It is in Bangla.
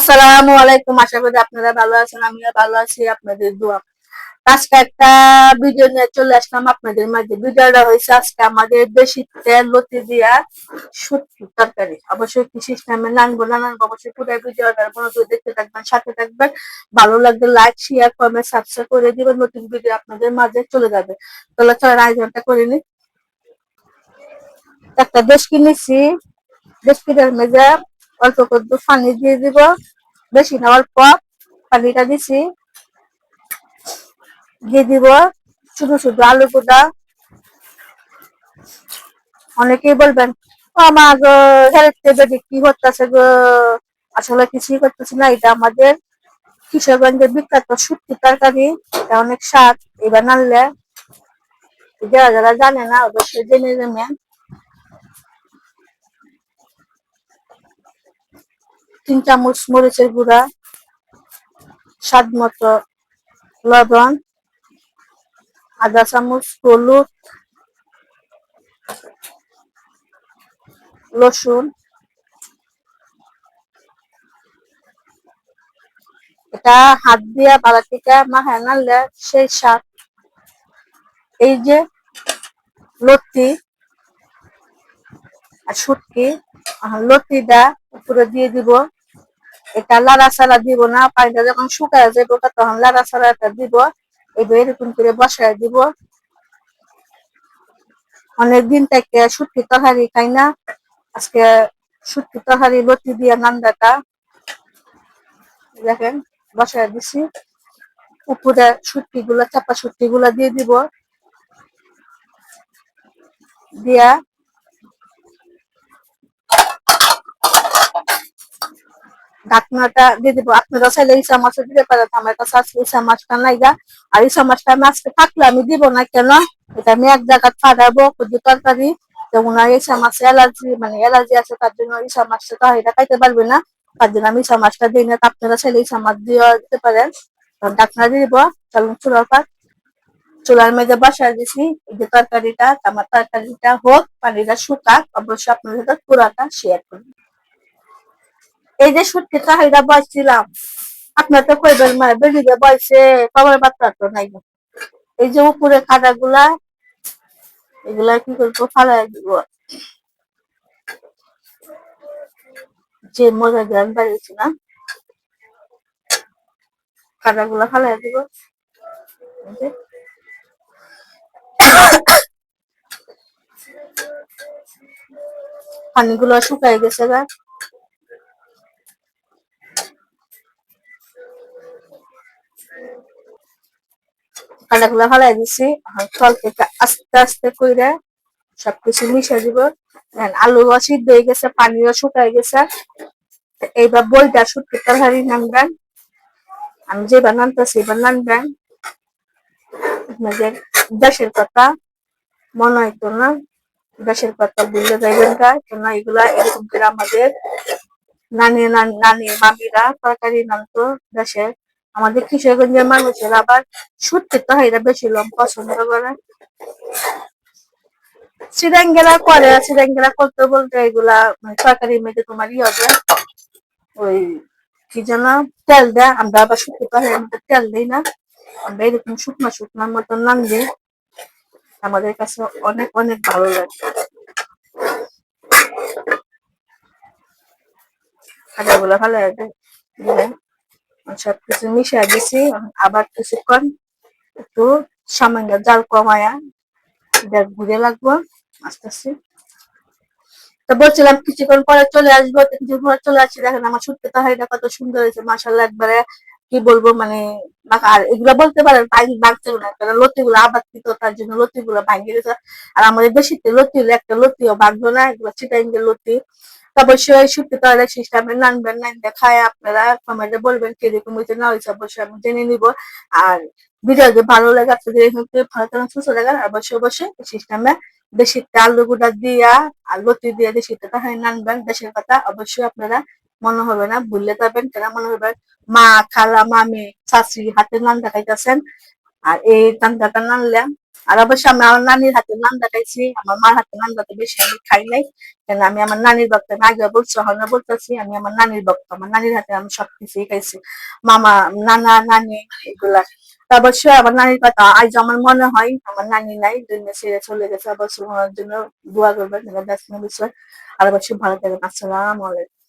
আসসালামু আলাইকুম। আশা করি আপনারা ভালো আছেন, আমিও ভালো আছি আপনাদের দোয়া। আজকে একটা ভিডিও নিয়ে চলে আসলাম আপনাদের মাঝে। ভিডিওটা হয়েছে আজকে আমাদের দেশি তেল লতি দিয়া শুটকি তরকারি। অবশ্যই কি সিস্টেমে নানবো না নানবো অবশ্যই পুরো ভিডিওটা মনোযোগ দেখতে থাকবেন, সাথে থাকবেন। ভালো লাগলে লাইক শেয়ার কমেন্ট সাবস্ক্রাইব করে দিবেন, নতুন ভিডিও আপনাদের মাঝে চলে যাবে। তাহলে চলেন আয়োজনটা করে নি। একটা দেশ কিনেছি, দেশ কিনার মেজে অল্প করে পানি দিয়ে দিব, বেশি না অল্প। পানিটা দিছি, দিয়ে দিব শুধু শুধু আলু পোড়া। অনেকেই বলবেন ও আমার হেলথ বেডি কি করতেছে গো, আসলে কিছুই করতেছি না। এটা আমাদের কিশোরগঞ্জের বিখ্যাত শুটকি তরকারি, এটা অনেক স্বাদ। এবার নানলে যারা যারা জানে না অবশ্যই জেনে নেবেন। 3 চামচ মরিচের গুঁড়া, স্বাদ মতো লবণ, আধা 1 চামচ হলুদ, রসুন। এটা হাত দিয়া বালাটিকা মাখায় নাড়লে সেই স্বাদ। এই যে লতি আর শুটকি, লতিটা উপরে দিয়ে দিব। এটা লাড়াচাড়া দিব না, পানিটা যখন শুকায় যাবে তখন লাড়াচাড়াটা দিব। এবার এরকম করে বসায় দিব। অনেকদিন থেকে শুটকি তরকারি খাই না, আজকে শুটকি তরকারি লতি দিয়ে নান্দাটা দেখেন বসায় দিছি। উপরে শুটকি গুলা, চাপা শুটকি গুলা দিয়ে দিব, দিয়া ঢাকনাটা দিয়ে দিব। আপনারা চাইলে ইসা মাছও দিতে পারেন, আমার কাছে আজকে ইসা মাছটা নাইগা। আর ইসা মাছটা আমি আজকে থাকলে আমি দিব না, কেন এটা আমি এক জায়গায় ফাটাবো কুদ্দু তরকারি। তো ওনার ইসা মাছে অ্যালার্জি, মানে অ্যালার্জি আছে, তার জন্য ইসা মাছটা তো এটা খাইতে পারবে না। তার জন্য আমি ইসা মাছটা দিই না। আপনারা চাইলে ইসা মাছ দিয়ে দিতে পারেন। ঢাকনা দিয়ে দিব। চলুন চুলার পাত, চুলার মেঝে বসায় দিছি। এই যে তরকারিটা, আমার তরকারিটা হোক, পানিটা শুকাক, অবশ্যই আপনাদের সাথে পুরাটা শেয়ার করবো। এই যে শুটকি তরকারিটা বসছিলাম, আপনার তো কইবেন মা বেরিয়ে বয়সে খবর বার্তা তো নাই। এই যে উপরে কাটা গুলা, এগুলা কি করবো, ফালাই দিব। যে মজা গ্রান বাড়িয়েছি না, কাটা গুলা ফালাই দিব। পানিগুলো শুকাই গেছে গা, কাটা গুলা ফালাই দিছি। জল থেকে আস্তে আস্তে কইরা সবকিছু মিশে দিব। আলু সিদ্ধ হয়ে গেছে, পানিও শুকাই গেছে। এইবার বইটা শুটকি তরকারি নামবেন, আমি যেবার নামতেছি এবার নামবেন। আপনাদের দেশের কথা মনে হইতো না, দেশের কথা ভুলে যাইবেন গা, কেন এগুলা এরকম করে আমাদের নানি নানি মামিরা তরকারি নামতো দেশের। আমাদের কিশোরগঞ্জের মানুষের আবার শুটকি তরকারিটা বেশি পছন্দ করে। সিরাঙ্গেরা করে, সিরাঙ্গেরা করতে বলতে এগুলা মানে তরকারির মধ্যে তোমার হবে ওই কি যেন তেল দেয়। আমরা আবার শুকনো তরকারির মধ্যে তেল দিই না, আমরা এরকম শুকনো শুকনোর মতন নাম দিই। আমাদের কাছে অনেক অনেক ভালো লাগে। খাজাগুলো ভালো লাগে দিলে সবকিছু মিশিয়ে দিছি। আবার কিছুক্ষণ একটু সামান্য জাল কমায়া ঘুরে লাগবো আস্তে আস্তে। তো বলছিলাম কিছুক্ষণ পরে চলে আসবো, কিছুক্ষণ পরে চলে আসছি। দেখেন আমার শুটকি তরকারিটা কত সুন্দর হয়েছে, মাশাআল্লাহ। একবারে কি বলবো মানে, আর এগুলা বলতে পারেন ভাঙছিল না, কারণ লতি গুলো আবার দিত, তার জন্য লতি গুলো ভাঙিয়ে গেছে। আর আমাদের দেশিতে লতি হলে একটা লতিও ভাঙবো না, এগুলো চিটাইঙ্গের লতি। অবশ্যই শুটকি তরকারি সিস্টেমে নানবেন, নানবে খায় আপনারা কমেন্টে বলবেন কিরকম হয়েছে না হয়েছে, অবশ্যই আমি জেনে নিব। আর ভিডিও যদি ভালো লাগে আপনাদের ভালো থাকুন, সুস্থ থাকুন। অবশ্যই অবশ্যই সিস্টেমে দেশিতে আলু গুঁড়া দিয়া আর লতি দিয়ে দেশিতে তরকারি নানবেন। দেশের কথা অবশ্যই আপনারা মনে হবে না, ভুললে যাবেন কেন, মনে হবে মা খালা মামি চাচি হাতে নান দেখাইতেছেন। আর এই নানটা নানলে আর অবশ্য আমি আমার নানির হাতে নান্দা খাইছি, আমার মার হাতে নান্দা তো বেশি আমি খাই নাই। কেন আমি আমার নানির ভক্ত, আমি আগে বলছি এখনো বলতেছি, আমি আমার নানির ভক্ত, আমার নানির হাতে আমি সবকিছুই খাইছি, মামা, নানা, নানি এগুলা। তা অবশ্য আমার নানির কথা আজ আমার মনে হয়, আমার নানি নাই, দুনিয়া ছেড়ে চলে গেছে, অবশ্য ওনার জন্য দোয়া করবেন, ব্যস্ত বিষয়। আর অবশ্যই ভালো থাকবেন। আসসালামু আলাইকুম।